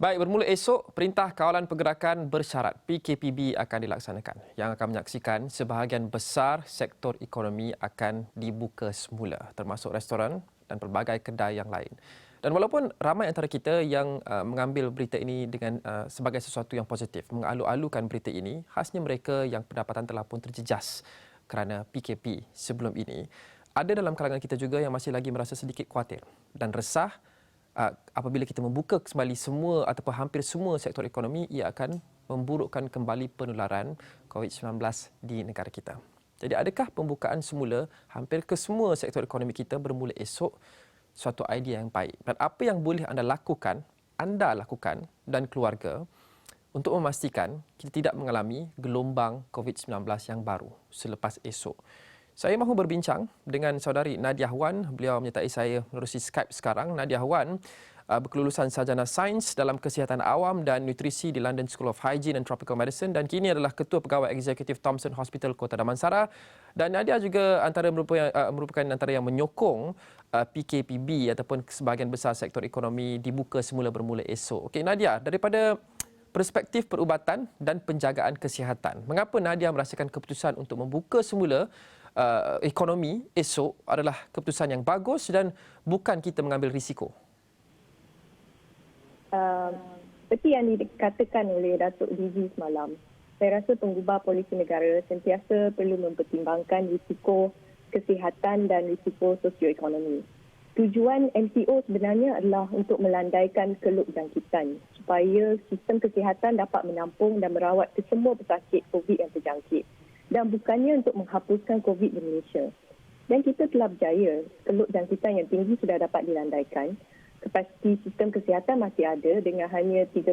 Baik, bermula esok, Perintah Kawalan Pergerakan Bersyarat PKPB akan dilaksanakan. Yang akan menyaksikan sebahagian besar sektor ekonomi akan dibuka semula, termasuk restoran dan pelbagai kedai yang lain. Dan walaupun ramai antara kita yang mengambil berita ini dengan sebagai sesuatu yang positif, mengalu-alukan berita ini, khasnya mereka yang pendapatan telah pun terjejas kerana PKP sebelum ini. Ada dalam kalangan kita juga yang masih lagi merasa sedikit khawatir dan resah apabila kita membuka kembali semua ataupun hampir semua sektor ekonomi, ia akan memburukkan kembali penularan COVID-19 di negara kita. Jadi adakah pembukaan semula hampir ke semua sektor ekonomi kita bermula esok suatu idea yang baik? Dan apa yang boleh anda lakukan dan keluarga untuk memastikan kita tidak mengalami gelombang COVID-19 yang baru selepas esok? Saya mahu berbincang dengan saudari Nadiah Wan. Beliau menyertai saya melalui Skype sekarang. Nadiah Wan berkelulusan sarjana sains dalam kesihatan awam dan nutrisi di London School of Hygiene and Tropical Medicine dan kini adalah Ketua Pegawai Eksekutif Thomson Hospital Kota Damansara. Dan Nadiah juga merupakan antara yang menyokong PKPB ataupun sebahagian besar sektor ekonomi dibuka semula bermula esok. Okey Nadiah, daripada perspektif perubatan dan penjagaan kesihatan, mengapa Nadiah merasakan keputusan untuk membuka semula ekonomi esok adalah keputusan yang bagus dan bukan kita mengambil risiko? Seperti yang dikatakan oleh Datuk DG semalam, saya rasa penggubah polisi negara sentiasa perlu mempertimbangkan risiko kesihatan dan risiko sosioekonomi. Tujuan MCO sebenarnya adalah untuk melandaikan keluk jangkitan supaya sistem kesihatan dapat menampung dan merawat kesemua pesakit COVID yang terjangkit dan bukannya untuk menghapuskan COVID di Malaysia. Dan kita telah berjaya, keluk jangkitan yang tinggi sudah dapat dilandaikan. Kapasiti sistem kesihatan masih ada dengan hanya 30%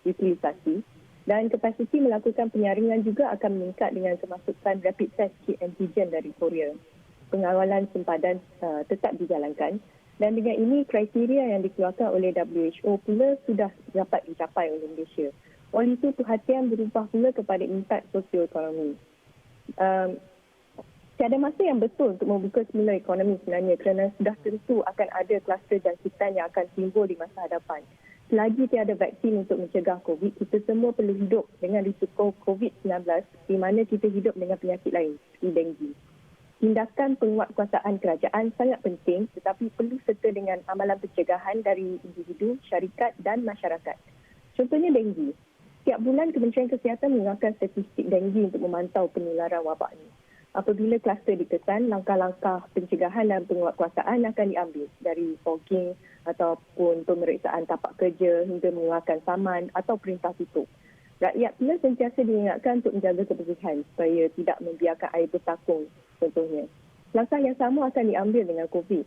utilisasi dan kapasiti melakukan penyaringan juga akan meningkat dengan kemasukan rapid test kit antigen dari Korea. Pengawalan sempadan tetap dijalankan dan dengan ini kriteria yang dikeluarkan oleh WHO pula sudah dapat dicapai oleh Malaysia. Oleh itu perhatian berubah pula kepada impak sosioekonomi. Tiada masa yang betul untuk membuka semula ekonomi sebenarnya kerana sudah tentu akan ada kluster jangkitan yang akan timbul di masa hadapan. Selagi tiada vaksin untuk mencegah COVID, kita semua perlu hidup dengan risiko COVID-19 di mana kita hidup dengan penyakit lain seperti denggi. Tindakan penguatkuasaan kerajaan sangat penting tetapi perlu serta dengan amalan pencegahan dari individu, syarikat dan masyarakat. Contohnya denggi. Setiap bulan Kementerian Kesihatan mengeluarkan statistik denggi untuk memantau penularan wabak ini. Apabila kluster ditekan, langkah-langkah pencegahan dan penguatkuasaan akan diambil dari fogging ataupun pemeriksaan tapak kerja hingga mengeluarkan saman atau perintah tutup. Rakyat pula sentiasa diingatkan untuk menjaga kebersihan supaya tidak membiarkan air bertakung contohnya. Langkah yang sama akan diambil dengan COVID.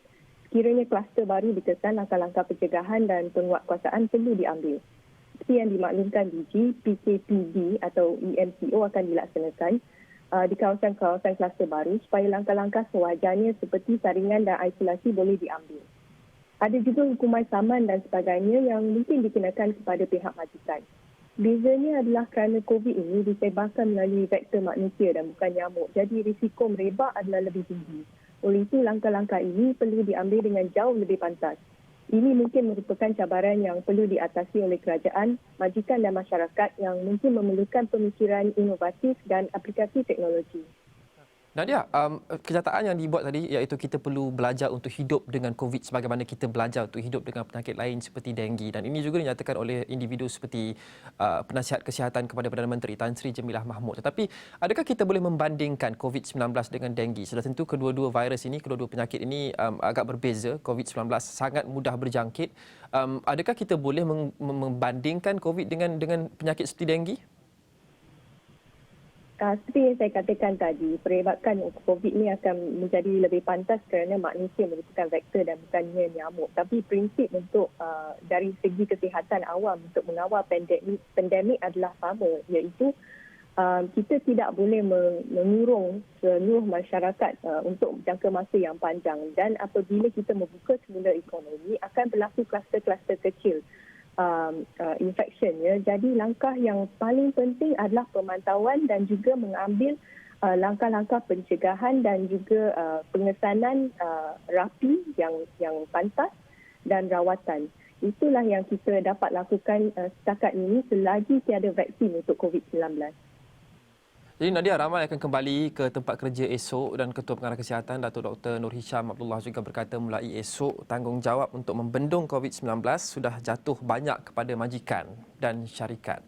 Sekiranya kluster baru ditekan, langkah-langkah pencegahan dan penguatkuasaan perlu diambil. Seperti yang dimaklumkan DG, PKPB atau EMCO akan dilaksanakan di kawasan-kawasan kluster baru supaya langkah-langkah sewajarnya seperti saringan dan isolasi boleh diambil. Ada juga hukuman saman dan sebagainya yang mungkin dikenakan kepada pihak majikan. Bezanya adalah kerana COVID ini disebarkan melalui vektor manusia dan bukan nyamuk. Jadi risiko merebak adalah lebih tinggi. Oleh itu langkah-langkah ini perlu diambil dengan jauh lebih pantas. Ini mungkin merupakan cabaran yang perlu diatasi oleh kerajaan, majikan dan masyarakat yang mungkin memerlukan pemikiran inovatif dan aplikasi teknologi. Nadia, kenyataan yang dibuat tadi iaitu kita perlu belajar untuk hidup dengan COVID sebagaimana kita belajar untuk hidup dengan penyakit lain seperti denggi dan ini juga dinyatakan oleh individu seperti penasihat kesihatan kepada Perdana Menteri Tan Sri Jemilah Mahmud. Tetapi adakah kita boleh membandingkan COVID-19 dengan denggi? Sudah tentu kedua-dua virus ini, kedua-dua penyakit ini agak berbeza. COVID-19 sangat mudah berjangkit. Adakah kita boleh membandingkan COVID dengan penyakit seperti denggi? Seperti yang saya katakan tadi, perebakan COVID ini akan menjadi lebih pantas kerana manusia merupakan vektor dan bukannya nyamuk. Tapi prinsip untuk dari segi kesihatan awam untuk mengawal pandemik adalah sama, iaitu kita tidak boleh mengurung seluruh masyarakat untuk jangka masa yang panjang dan apabila kita membuka semula ekonomi akan berlaku kluster-kluster kecil infection ya. Jadi langkah yang paling penting adalah pemantauan dan juga mengambil langkah-langkah pencegahan dan juga pengesanan rapi yang pantas dan rawatan. Itulah yang kita dapat lakukan setakat ini selagi tiada vaksin untuk COVID-19. Jadi Nadia, ramai akan kembali ke tempat kerja esok dan Ketua Pengarah Kesihatan Datuk Dr. Nur Hisham Abdullah juga berkata mulai esok tanggungjawab untuk membendung COVID-19 sudah jatuh banyak kepada majikan dan syarikat.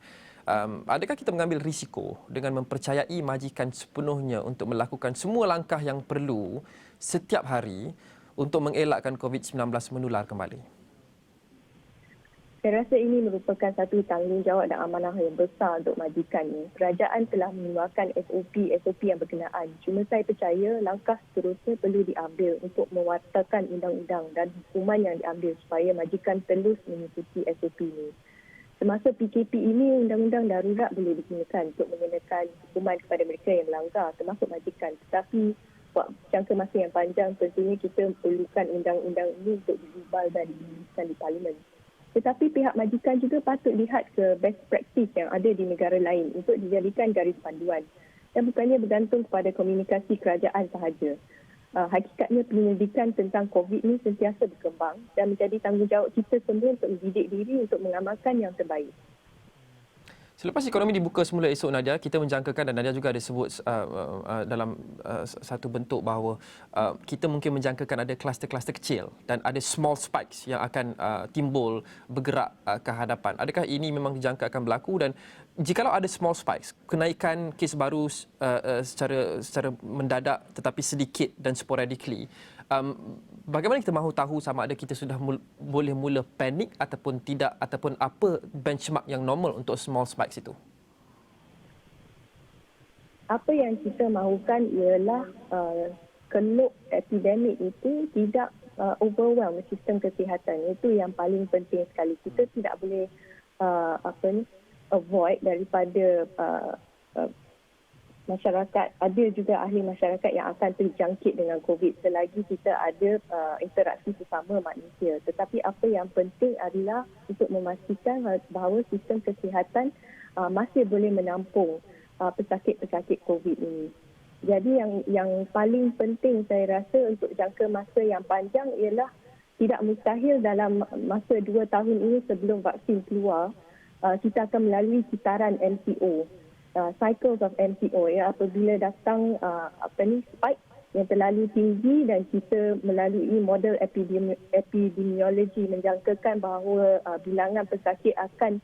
Adakah kita mengambil risiko dengan mempercayai majikan sepenuhnya untuk melakukan semua langkah yang perlu setiap hari untuk mengelakkan COVID-19 menular kembali? Saya rasa ini merupakan satu tanggungjawab dan amanah yang besar untuk majikan ini. Kerajaan telah mengeluarkan SOP yang berkenaan. Cuma saya percaya langkah seterusnya perlu diambil untuk mewartakan undang-undang dan hukuman yang diambil supaya majikan terus mengikuti SOP ini. Semasa PKP ini, undang-undang darurat boleh digunakan untuk mengenakan hukuman kepada mereka yang melanggar, termasuk majikan. Tetapi buat jangka masa yang panjang, tentunya kita perlukan undang-undang ini untuk diubah dan diluluskan di Parlimen. Tetapi pihak majikan juga patut lihat ke best practice yang ada di negara lain untuk dijadikan garis panduan dan bukannya bergantung kepada komunikasi kerajaan sahaja. Hakikatnya penyelidikan tentang COVID ini sentiasa berkembang dan menjadi tanggungjawab kita semua untuk mendidik diri untuk mengamalkan yang terbaik. Selepas ekonomi dibuka semula esok, Nadia, kita menjangkakan dan Nadia juga ada sebut dalam satu bentuk bahawa kita mungkin menjangkakan ada kluster-kluster kecil dan ada small spikes yang akan timbul bergerak ke hadapan. Adakah ini memang dijangka akan berlaku dan jikalau ada small spikes, kenaikan kes baru secara mendadak tetapi sedikit dan sporadically, bagaimana kita mahu tahu sama ada kita sudah boleh mula panik ataupun tidak, ataupun apa benchmark yang normal untuk small spikes itu? Apa yang kita mahukan ialah keluk epidemik itu tidak overwhelm sistem kesihatan. Itu yang paling penting sekali. Kita tidak boleh avoid daripada masyarakat. Ada juga ahli masyarakat yang akan terjangkit dengan COVID selagi kita ada interaksi sesama manusia. Tetapi apa yang penting adalah untuk memastikan bahawa sistem kesihatan masih boleh menampung pesakit-pesakit COVID ini. Jadi yang paling penting saya rasa untuk jangka masa yang panjang ialah tidak mustahil dalam masa 2 tahun ini sebelum vaksin keluar, kita akan melalui kitaran MCO. Cycles of MCO, ya, apabila datang spike yang terlalu tinggi dan kita melalui model epidemiologi menjangkakan bahawa bilangan pesakit akan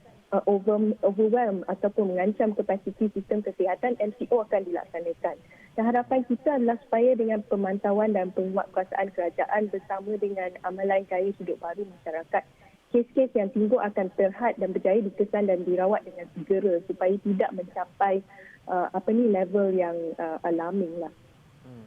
overwhelm ataupun mengancam kapasiti sistem kesihatan, MCO akan dilaksanakan. Dan harapan kita adalah supaya dengan pemantauan dan penguatkuasaan kerajaan bersama dengan amalan gaya hidup baru masyarakat, kes-kes yang timbul akan terhad dan berjaya dikesan dan dirawat dengan segera supaya tidak mencapai level yang alarming lah.